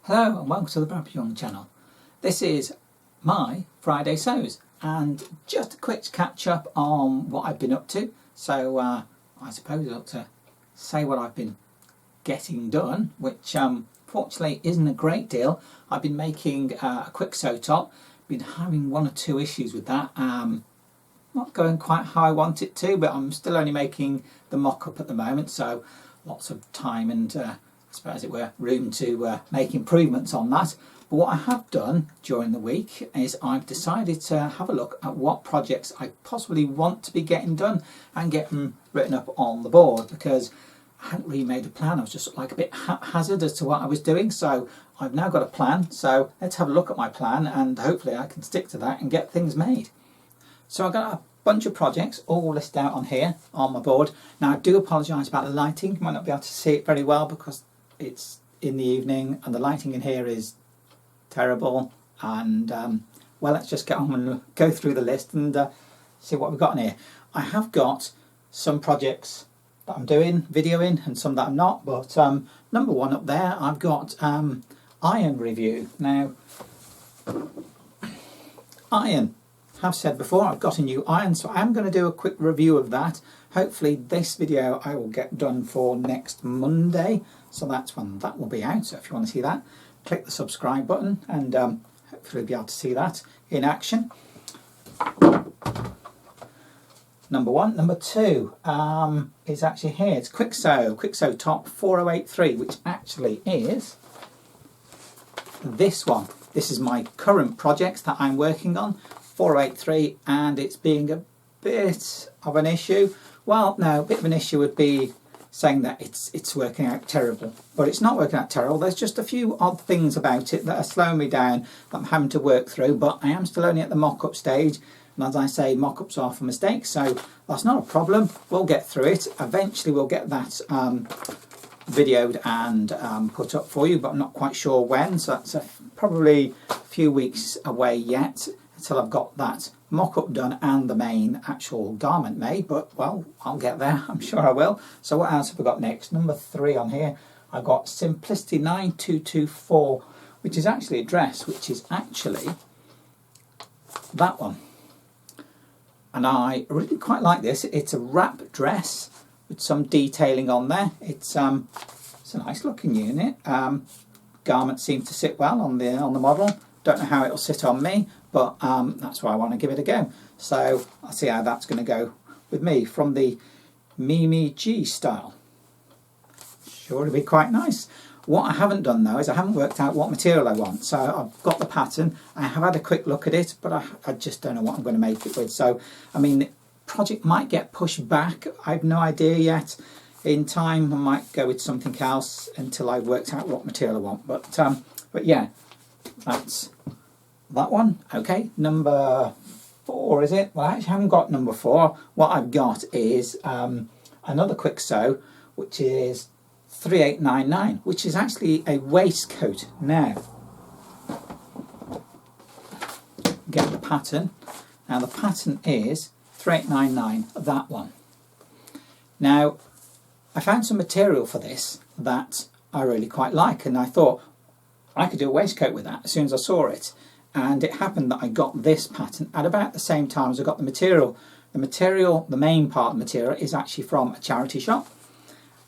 Hello and welcome to the Brad Young channel. This is my Friday Sews and just a quick catch up on what I've been up to. So I suppose I ought to say what I've been getting done, which fortunately isn't a great deal. I've been making a quick sew top, been having one or two issues with that. Not going quite how I want it to, but I'm still only making the mock-up at the moment, so lots of time and I suppose, as it were, room to make improvements on that. But what I have done during the week is I've decided to have a look at what projects I possibly want to be getting done and get them written up on the board, because I hadn't really made a plan. I was just like a bit haphazard as to what I was doing, so I've now got a plan. So let's have a look at my plan and hopefully I can stick to that and get things made. So I've got a bunch of projects all listed out on here on my board. Now I do apologise about the lighting. You might not be able to see it very well because it's in the evening and the lighting in here is terrible. And well, let's just get on and go through the list and see what we've got in here. I have got some projects that I'm doing, videoing, and some that I'm not, but number one up there, I've got iron review. Now, iron, I've said before, I've got a new iron, so I'm going to do a quick review of that. Hopefully this video I will get done for next Monday, so that's when that will be out. So if you want to see that, click the subscribe button and hopefully be able to see that in action. Number one. Number two is actually here. It's quick sew top 4083, which actually is this one. This is my current project that I'm working on, 4083, and it's being a bit of an issue. Well, no, a bit of an issue would be saying that it's working out terrible, but it's not working out terrible. There's just a few odd things about it that are slowing me down that I'm having to work through, but I am still only at the mock-up stage, and as I say, mock-ups are for mistakes, so that's not a problem. We'll get through it. Eventually we'll get that videoed and put up for you, but I'm not quite sure when, so that's probably a few weeks away yet until I've got that mock-up done and the main actual garment made. But well, I'll get there, I'm sure I will. So what else have we got next? Number three on here, I've got Simplicity 9224, which is actually a dress, which is actually that one, and I really quite like this. It's a wrap dress with some detailing on there. It's a nice looking unit. Garment seems to sit well on the model. Don't know how it'll sit on me, but that's why I want to give it a go. So I'll see how that's going to go with me from the Mimi G style. Sure, it'll be quite nice. What I haven't done though is I haven't worked out what material I want. So I've got the pattern. I have had a quick look at it, but I just don't know what I'm going to make it with. So I mean, the project might get pushed back. I've no idea yet. In time I might go with something else until I've worked out what material I want. But yeah, that's that one. Okay, number four, is it? Well, I actually haven't got number four. What I've got is another quick sew, which is 3899, which is actually a waistcoat. Now, get the pattern. Now the pattern is 3899, that one. Now, I found some material for this that I really quite like, and I thought I could do a waistcoat with that as soon as I saw it. And it happened that I got this pattern at about the same time as I got the material. The main part of the material is actually from a charity shop.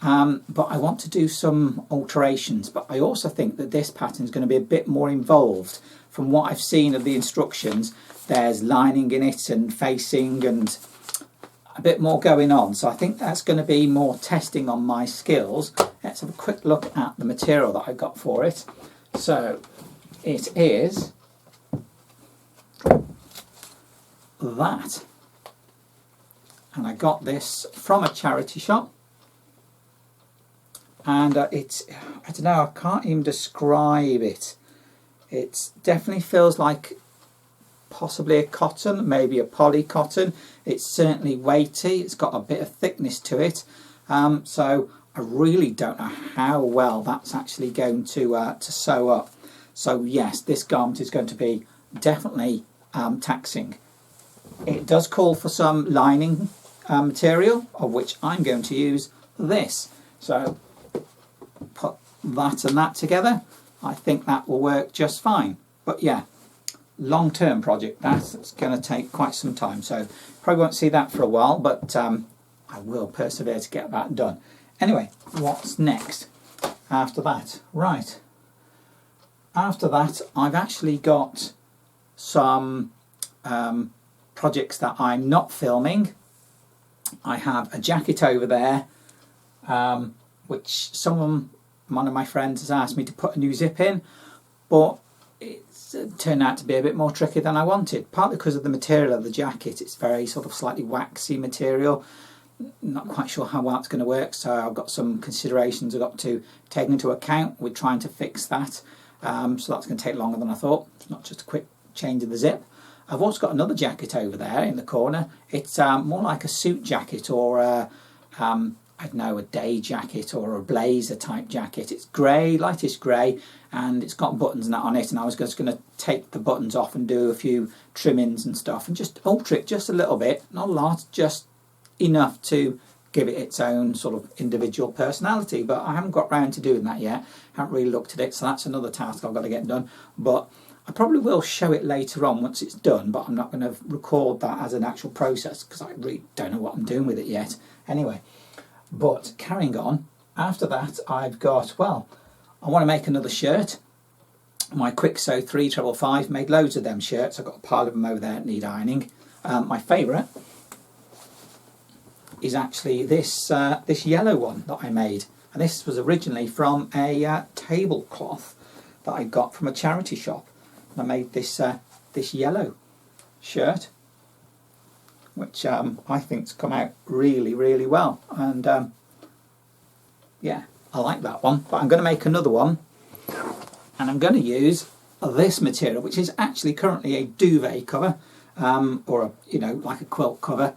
But I want to do some alterations. But I also think that this pattern is going to be a bit more involved. From what I've seen of the instructions, there's lining in it and facing and a bit more going on. So I think that's going to be more testing on my skills. Let's have a quick look at the material that I got for it. So it is that, and I got this from a charity shop, and it's, I don't know, I can't even describe it. It definitely feels like possibly a cotton, maybe a poly cotton. It's certainly weighty, it's got a bit of thickness to it, so I really don't know how well that's actually going to sew up. So yes, this garment is going to be definitely taxing. It does call for some lining material, of which I'm going to use this. So put that and that together, I think that will work just fine. But yeah, long-term project, that's going to take quite some time, so probably won't see that for a while, but I will persevere to get that done. Anyway, what's next after that? Right, after that I've actually got some projects that I'm not filming. I have a jacket over there which one of my friends has asked me to put a new zip in, but it's turned out to be a bit more tricky than I wanted, partly because of the material of the jacket. It's very sort of slightly waxy material. Not quite sure how well it's going to work, so I've got some considerations I've got to take into account with trying to fix that. So that's going to take longer than I thought. It's not just a quick change of the zip. I've also got another jacket over there in the corner. It's more like a suit jacket, or I don't know, a day jacket or a blazer type jacket. It's grey, lightish grey, and it's got buttons and that on it, and I was just going to take the buttons off and do a few trimmings and stuff and just alter it just a little bit, not a lot, just enough to give it its own sort of individual personality. But I haven't got round to doing that yet, haven't really looked at it, so that's another task I've got to get done. But I probably will show it later on once it's done, but I'm not going to record that as an actual process because I really don't know what I'm doing with it yet. Anyway, but carrying on, after that I've got, well, I want to make another shirt. My Quick Sew 355, made loads of them shirts. I've got a pile of them over there that need ironing. My favourite is actually this this yellow one that I made, and this was originally from a tablecloth that I got from a charity shop. And I made this this yellow shirt, which I think's come out really, really well, and yeah, I like that one. But I'm going to make another one, and I'm going to use this material, which is actually currently a duvet cover, or a, you know, like a quilt cover,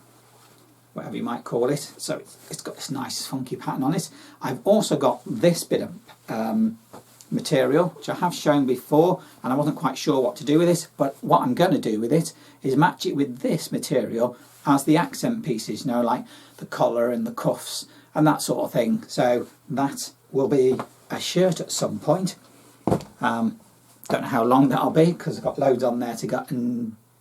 whatever you might call it. So it's got this nice funky pattern on it. I've also got this bit of material, which I have shown before, and I wasn't quite sure what to do with it, but what I'm going to do with it is match it with this material as the accent pieces, you know, like the collar and the cuffs and that sort of thing. So that will be a shirt at some point. Don't know how long that'll be because I've got loads on there to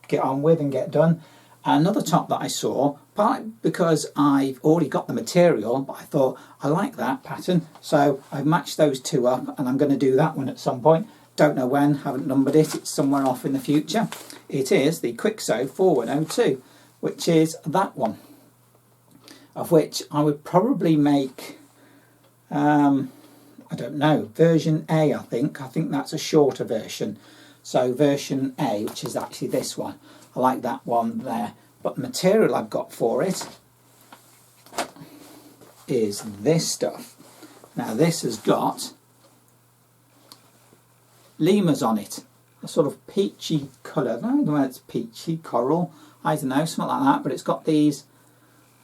get on with and get done. Another top that I saw, partly because I've already got the material, but I thought I like that pattern, so I've matched those two up, and I'm going to do that one at some point. Don't know when, haven't numbered it, it's somewhere off in the future. It is the Quick Sew 4102, which is that one, of which I would probably make, I don't know, version A, I think that's a shorter version. So version A, which is actually this one. I like that one there, but the material I've got for it is this stuff. Now this has got lemurs on it, a sort of peachy colour. I don't know whether it's peachy, coral, I don't know, something like that, but it's got these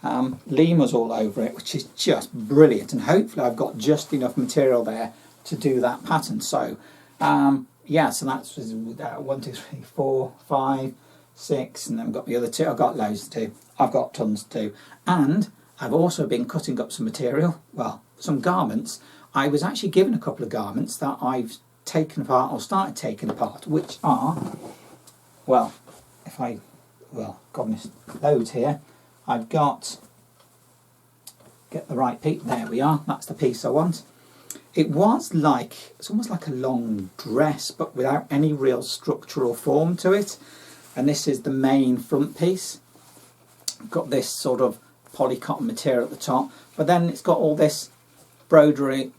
lemurs all over it, which is just brilliant, and hopefully I've got just enough material there to do that pattern. So yeah, so that's 1, 2, 3, 4, 5, 6, and then I've got the other two. I've got loads to do. I've got tons to do. And I've also been cutting up some material, well, some garments. I was actually given a couple of garments that I've taken apart, or started taking apart, which are, well, goodness, loads here. I've got, get the right piece, there we are, that's the piece I want. It was like, it's almost like a long dress, but without any real structural form to it. And this is the main front piece. Got this sort of polycotton material at the top, but then it's got all this broderie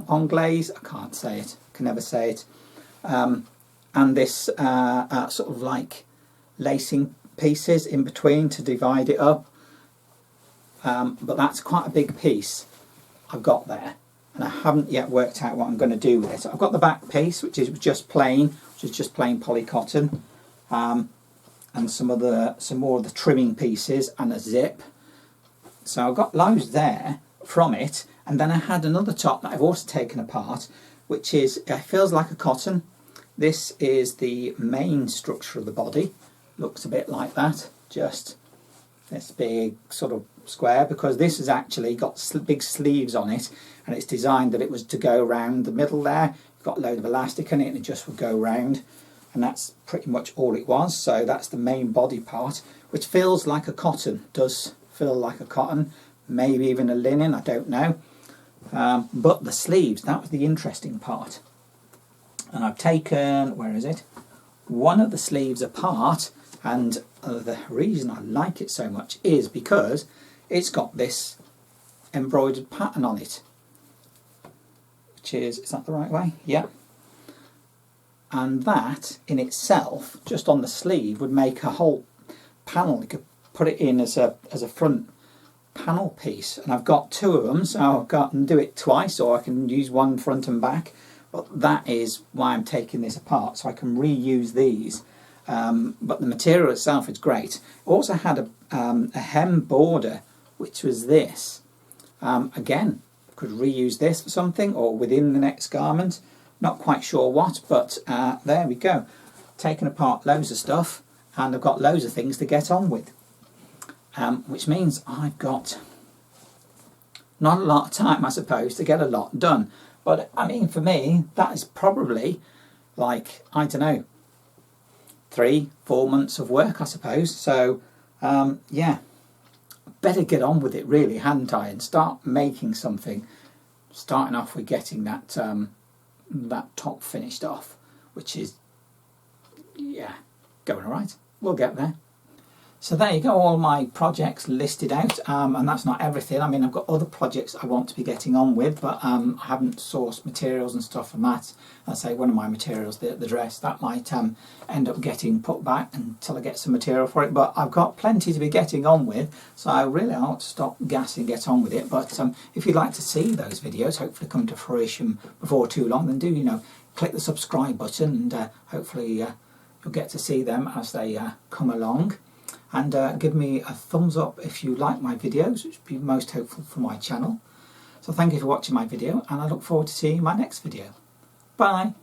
anglaise. I can't say it, can never say it. And this sort of like lacing pieces in between to divide it up. But that's quite a big piece I've got there, and I haven't yet worked out what I'm going to do with it. I've got the back piece, which is just plain polycotton, and some more of the trimming pieces and a zip. So I've got loads there from it, and then I had another top that I've also taken apart, which is, it feels like a cotton. This is the main structure of the body. Looks a bit like that, just this big sort of square because this has actually got big sleeves on it, and it's designed that it was to go around the middle there. You've got a load of elastic in it and it just would go round, and that's pretty much all it was. So that's the main body part, which feels like a cotton, does feel like a cotton, maybe even a linen, I don't know. But the sleeves, that was the interesting part. And I've taken, where is it? One of the sleeves apart, and the reason I like it so much is because it's got this embroidered pattern on it, which is that the right way? Yeah. And that in itself, just on the sleeve, would make a whole panel. You could put it in as a front panel piece, and I've got two of them, so I can do it twice, or I can use one front and back. But that is why I'm taking this apart, so I can reuse these. But the material itself is great. It also had a hem border, which was this. Again, could reuse this for something, or within the next garment. Not quite sure what, but there we go. Taken apart loads of stuff, and I've got loads of things to get on with. Which means I've got not a lot of time, I suppose, to get a lot done. But I mean, for me, that is probably like, I don't know, 3-4 months of work, I suppose. So yeah, better get on with it really, hadn't I, and start making something, starting off with getting that that top finished off, which is, yeah, going all right. We'll get there. So there you go, all my projects listed out, and that's not everything. I mean, I've got other projects I want to be getting on with, but I haven't sourced materials and stuff from that. I say one of my materials, the dress, that might end up getting put back until I get some material for it, but I've got plenty to be getting on with, so I really ought to stop gassing and get on with it. But if you'd like to see those videos, hopefully come to fruition before too long, then do, you know, click the subscribe button, and hopefully you'll get to see them as they come along. And give me a thumbs up if you like my videos, which would be most helpful for my channel. So thank you for watching my video, and I look forward to seeing you in my next video. Bye!